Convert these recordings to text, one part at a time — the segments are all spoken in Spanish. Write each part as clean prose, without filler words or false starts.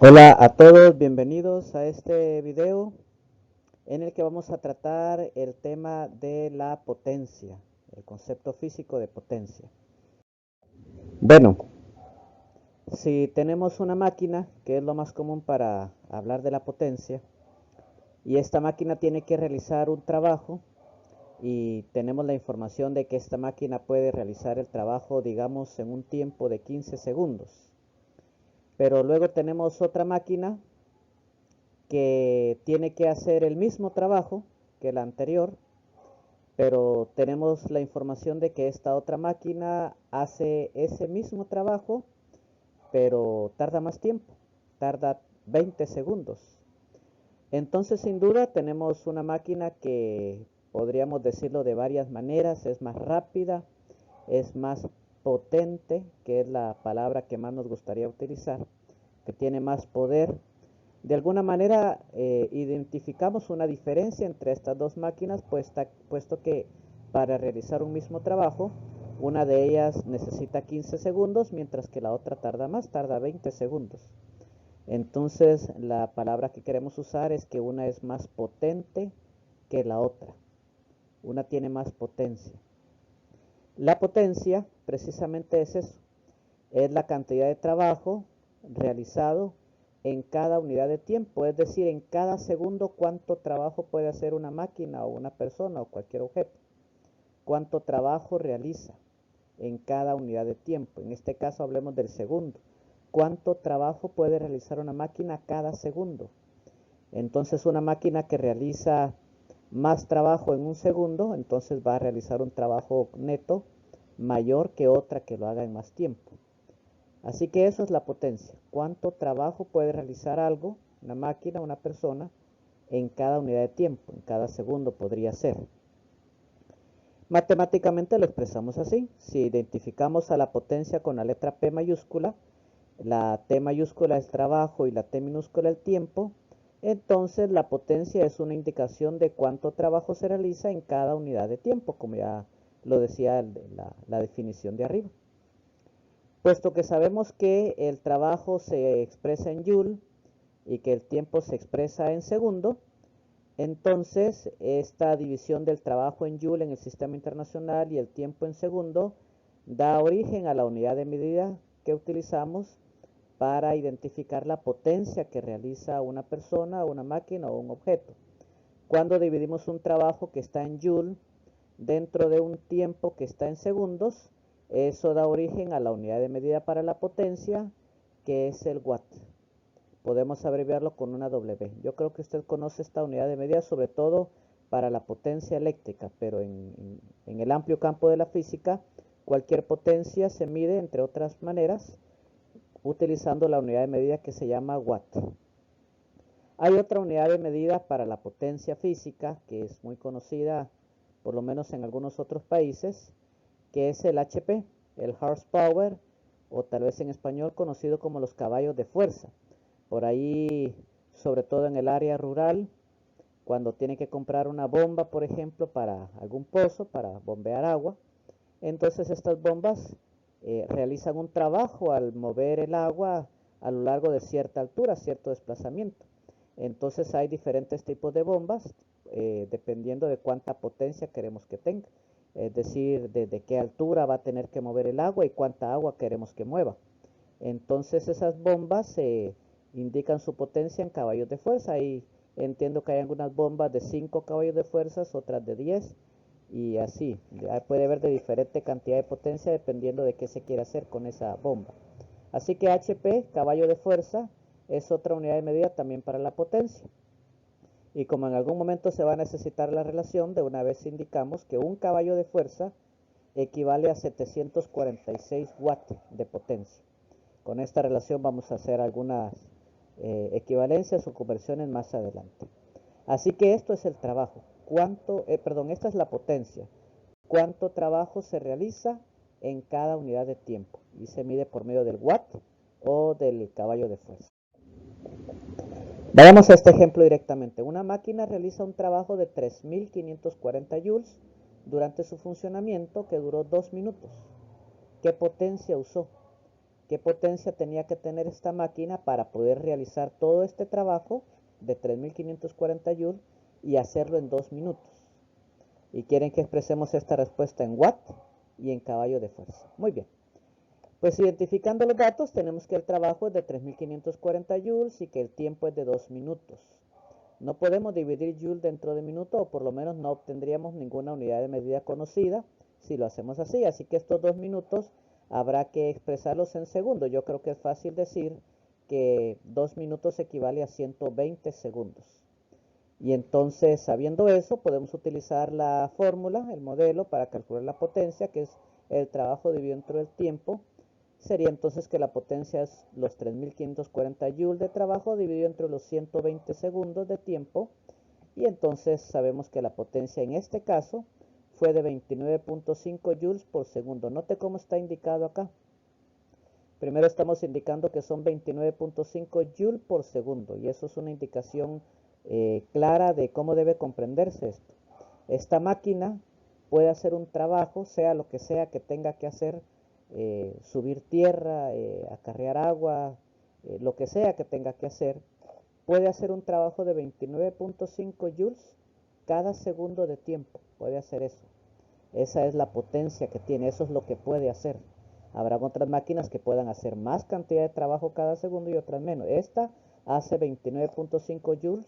Hola a todos, bienvenidos a este video en el que vamos a tratar el tema de la potencia, el concepto físico de potencia. Bueno, si tenemos una máquina, que es lo más común para hablar de la potencia, y esta máquina tiene que realizar un trabajo y tenemos la información de que esta máquina puede realizar el trabajo, digamos, en un tiempo de 15 segundos. Pero luego tenemos otra máquina que tiene que hacer el mismo trabajo que la anterior, pero tenemos la información de que esta otra máquina hace ese mismo trabajo, pero tarda más tiempo, tarda 20 segundos. Entonces, sin duda, tenemos una máquina que podríamos decirlo de varias maneras: es más rápida, es más potente, que es la palabra que más nos gustaría utilizar, que tiene más poder. De alguna manera identificamos una diferencia entre estas dos máquinas, puesto que para realizar un mismo trabajo, una de ellas necesita 15 segundos, mientras que la otra tarda más, tarda 20 segundos. Entonces, la palabra que queremos usar es que una es más potente que la otra. Una tiene más potencia. La potencia precisamente es eso, es la cantidad de trabajo realizado en cada unidad de tiempo, es decir, en cada segundo cuánto trabajo puede hacer una máquina o una persona o cualquier objeto, cuánto trabajo realiza en cada unidad de tiempo. En este caso hablemos del segundo, cuánto trabajo puede realizar una máquina cada segundo. Entonces, una máquina que realiza más trabajo en un segundo, entonces va a realizar un trabajo neto mayor que otra que lo haga en más tiempo. Así que eso es la potencia. ¿Cuánto trabajo puede realizar algo, una máquina, una persona, en cada unidad de tiempo? En cada segundo podría ser. Matemáticamente lo expresamos así. Si identificamos a la potencia con la letra P mayúscula, la T mayúscula es trabajo y la T minúscula el tiempo, entonces la potencia es una indicación de cuánto trabajo se realiza en cada unidad de tiempo, como ya lo decía la definición de arriba. Puesto que sabemos que el trabajo se expresa en Joule y que el tiempo se expresa en segundo, entonces esta división del trabajo en Joule en el sistema internacional y el tiempo en segundo da origen a la unidad de medida que utilizamos para identificar la potencia que realiza una persona, una máquina o un objeto. Cuando dividimos un trabajo que está en Joule dentro de un tiempo que está en segundos, eso da origen a la unidad de medida para la potencia, que es el watt. Podemos abreviarlo con una W. Yo creo que usted conoce esta unidad de medida, sobre todo para la potencia eléctrica, pero en el amplio campo de la física, cualquier potencia se mide, entre otras maneras, utilizando la unidad de medida que se llama watt. Hay otra unidad de medida para la potencia física que es muy conocida, por lo menos en algunos otros países, que es el HP, el horsepower, o tal vez en español conocido como los caballos de fuerza. Por ahí, sobre todo en el área rural, cuando tiene que comprar una bomba, por ejemplo, para algún pozo, para bombear agua, entonces estas bombas realizan un trabajo al mover el agua a lo largo de cierta altura, cierto desplazamiento. Entonces hay diferentes tipos de bombas dependiendo de cuánta potencia queremos que tenga. Es decir, desde qué altura va a tener que mover el agua y cuánta agua queremos que mueva. Entonces esas bombas indican su potencia en caballos de fuerza. Y entiendo que hay algunas bombas de 5 caballos de fuerza, otras de 10 y así. Ya puede haber de diferente cantidad de potencia dependiendo de qué se quiere hacer con esa bomba. Así que HP, caballo de fuerza, es otra unidad de medida también para la potencia. Y como en algún momento se va a necesitar la relación, de una vez indicamos que un caballo de fuerza equivale a 746 watts de potencia. Con esta relación vamos a hacer algunas equivalencias o conversiones más adelante. Así que esto es el trabajo. Esta es la potencia. ¿Cuánto trabajo se realiza en cada unidad de tiempo? Y se mide por medio del watt o del caballo de fuerza. Vayamos a este ejemplo directamente. Una máquina realiza un trabajo de 3540 joules durante su funcionamiento, que duró 2 minutos. ¿Qué potencia usó? ¿Qué potencia tenía que tener esta máquina para poder realizar todo este trabajo de 3540 joules y hacerlo en 2 minutos? Y quieren que expresemos esta respuesta en watt y en caballo de fuerza. Muy bien. Pues identificando los datos, tenemos que el trabajo es de 3540 joules y que el tiempo es de 2 minutos. No podemos dividir joule dentro de minuto, o por lo menos no obtendríamos ninguna unidad de medida conocida si lo hacemos así. Así que estos 2 minutos habrá que expresarlos en segundos. Yo creo que es fácil decir que 2 minutos equivale a 120 segundos. Y entonces, sabiendo eso, podemos utilizar la fórmula, el modelo, para calcular la potencia, que es el trabajo dividido entre el tiempo. Sería entonces que la potencia es los 3540 joules de trabajo dividido entre los 120 segundos de tiempo. Y entonces sabemos que la potencia en este caso fue de 29.5 joules por segundo. Note cómo está indicado acá. Primero estamos indicando que son 29.5 joules por segundo. Y eso es una indicación clara de cómo debe comprenderse esto. Esta máquina puede hacer un trabajo, sea lo que sea que tenga que hacer, subir tierra, acarrear agua, lo que sea que tenga que hacer, puede hacer un trabajo de 29.5 joules cada segundo de tiempo. Puede hacer eso. Esa es la potencia que tiene, eso es lo que puede hacer. Habrá otras máquinas que puedan hacer más cantidad de trabajo cada segundo y otras menos. Esta hace 29.5 joules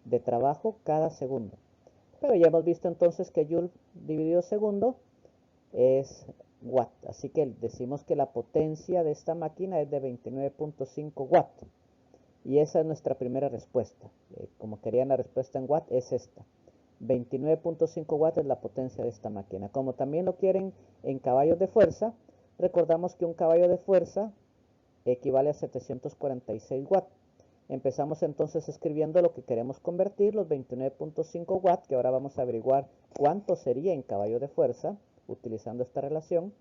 de trabajo cada segundo. Pero ya hemos visto entonces que joule dividido segundo es watt. Así que decimos que la potencia de esta máquina es de 29.5 watt. Y esa es nuestra primera respuesta. Como querían la respuesta en watt, es esta. 29.5 watts es la potencia de esta máquina. Como también lo quieren en caballos de fuerza, recordamos que un caballo de fuerza equivale a 746 watts. Empezamos entonces escribiendo lo que queremos convertir, los 29.5 watts, que ahora vamos a averiguar cuánto sería en caballo de fuerza, utilizando esta relación.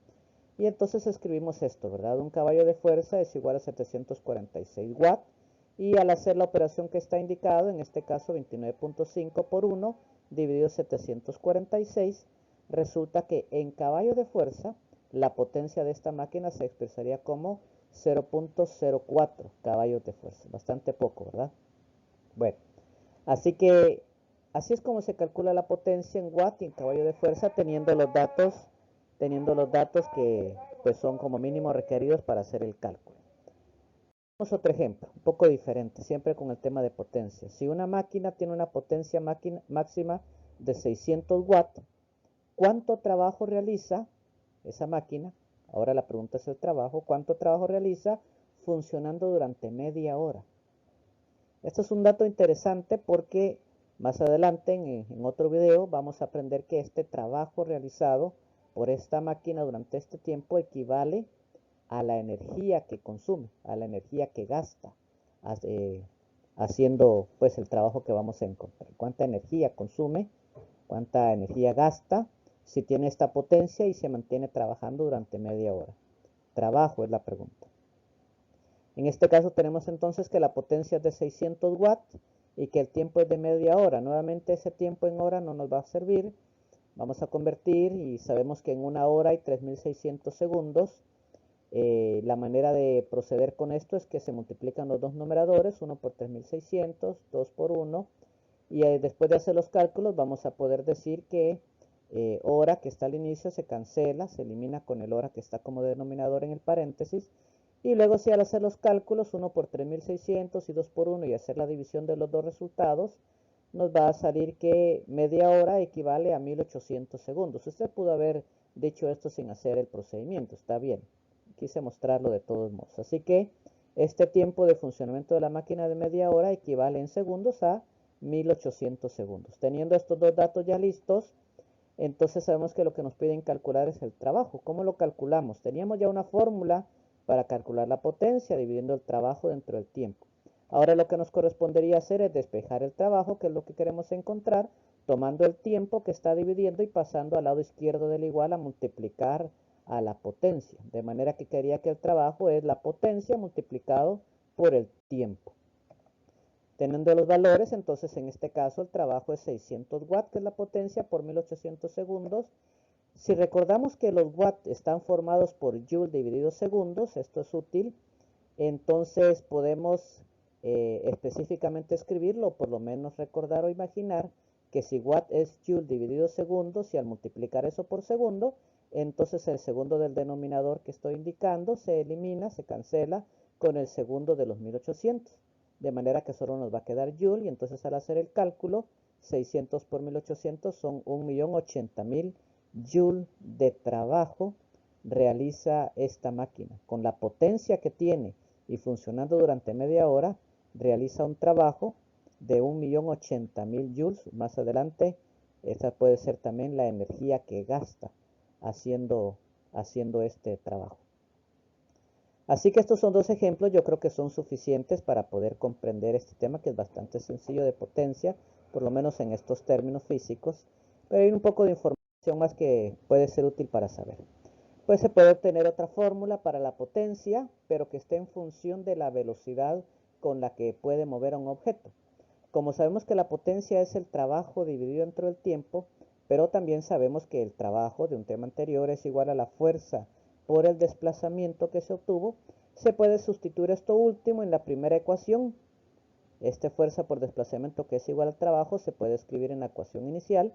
Y entonces escribimos esto, ¿verdad? Un caballo de fuerza es igual a 746 watts. Y al hacer la operación que está indicado, en este caso 29.5 por 1, dividido 746, resulta que en caballo de fuerza, la potencia de esta máquina se expresaría como 0.04 caballos de fuerza. Bastante poco, ¿verdad? Bueno, así que así es como se calcula la potencia en watt y en caballo de fuerza, teniendo los datos que pues son como mínimo requeridos para hacer el cálculo. Vamos a otro ejemplo, un poco diferente, siempre con el tema de potencia. Si una máquina tiene una potencia máxima de 600 watts, ¿cuánto trabajo realiza esa máquina? Ahora la pregunta es el trabajo. ¿Cuánto trabajo realiza funcionando durante media hora? Esto es un dato interesante porque más adelante en otro video vamos a aprender que este trabajo realizado por esta máquina durante este tiempo equivale a la energía que consume, a la energía que gasta haciendo pues el trabajo que vamos a encontrar. ¿Cuánta energía consume? ¿Cuánta energía gasta si tiene esta potencia y se mantiene trabajando durante media hora? Trabajo es la pregunta. En este caso tenemos entonces que la potencia es de 600 watts y que el tiempo es de media hora. Nuevamente ese tiempo en hora no nos va a servir. Vamos a convertir y sabemos que en una hora hay 3600 segundos. La manera de proceder con esto es que se multiplican los dos numeradores, 1 por 3600, 2 por 1, y después de hacer los cálculos vamos a poder decir que hora que está al inicio se cancela, se elimina con el hora que está como denominador en el paréntesis, y luego si al hacer los cálculos 1 por 3600 y 2 por 1 y hacer la división de los dos resultados, nos va a salir que media hora equivale a 1800 segundos. Usted pudo haber dicho esto sin hacer el procedimiento, está bien. Quise mostrarlo de todos modos. Así que este tiempo de funcionamiento de la máquina de media hora equivale en segundos a 1800 segundos. Teniendo estos dos datos ya listos, entonces sabemos que lo que nos piden calcular es el trabajo. ¿Cómo lo calculamos? Teníamos ya una fórmula para calcular la potencia dividiendo el trabajo dentro del tiempo. Ahora lo que nos correspondería hacer es despejar el trabajo, que es lo que queremos encontrar, tomando el tiempo que está dividiendo y pasando al lado izquierdo del igual a multiplicar a la potencia. De manera que quería que el trabajo es la potencia multiplicado por el tiempo. Teniendo los valores, entonces en este caso el trabajo es 600 watts, que es la potencia, por 1800 segundos. Si recordamos que los watts están formados por joule dividido segundos, esto es útil, entonces podemos específicamente escribirlo, o por lo menos recordar o imaginar que si watt es joule dividido segundos y al multiplicar eso por segundo, entonces el segundo del denominador que estoy indicando se elimina, se cancela con el segundo de los 1800, de manera que solo nos va a quedar joule, y entonces al hacer el cálculo, 600 por 1800 son 1.080.000 joule de trabajo realiza esta máquina. Con la potencia que tiene y funcionando durante media hora, realiza un trabajo de 1.080.000 joules. Más adelante, esa puede ser también la energía que gasta haciendo este trabajo. Así que estos son dos ejemplos, yo creo que son suficientes para poder comprender este tema, que es bastante sencillo de potencia, por lo menos en estos términos físicos, pero hay un poco de información más que puede ser útil para saber. Pues se puede obtener otra fórmula para la potencia, pero que esté en función de la velocidad con la que puede mover a un objeto. Como sabemos que la potencia es el trabajo dividido entre el tiempo, pero también sabemos que el trabajo de un tema anterior es igual a la fuerza por el desplazamiento que se obtuvo, se puede sustituir esto último en la primera ecuación. Esta fuerza por desplazamiento, que es igual al trabajo, se puede escribir en la ecuación inicial,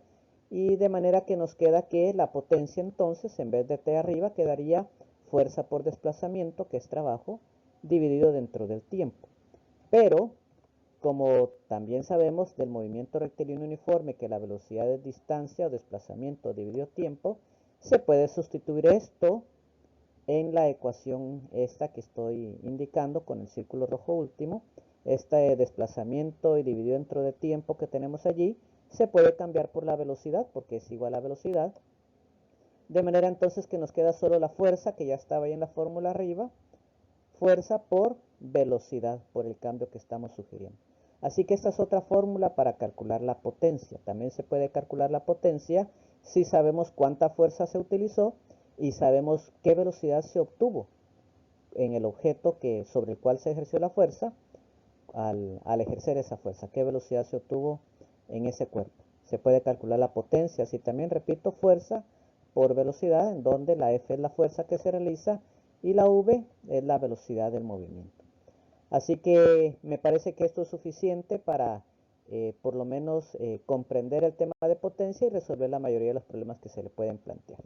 y de manera que nos queda que la potencia entonces, en vez de T arriba, quedaría fuerza por desplazamiento, que es trabajo, dividido dentro del tiempo. Pero, como también sabemos del movimiento rectilíneo uniforme que la velocidad es distancia o desplazamiento dividido tiempo, se puede sustituir esto en la ecuación esta que estoy indicando con el círculo rojo último. Este desplazamiento y dividido dentro de tiempo que tenemos allí se puede cambiar por la velocidad, porque es igual a velocidad, de manera entonces que nos queda solo la fuerza, que ya estaba ahí en la fórmula arriba, fuerza por velocidad, por el cambio que estamos sugiriendo. Así que esta es otra fórmula para calcular la potencia. También se puede calcular la potencia si sabemos cuánta fuerza se utilizó y sabemos qué velocidad se obtuvo en el objeto sobre el cual se ejerció la fuerza al ejercer esa fuerza, qué velocidad se obtuvo en ese cuerpo. Se puede calcular la potencia, así también repito, fuerza por velocidad, en donde la F es la fuerza que se realiza y la V es la velocidad del movimiento. Así que me parece que esto es suficiente para por lo menos comprender el tema de potencia y resolver la mayoría de los problemas que se le pueden plantear.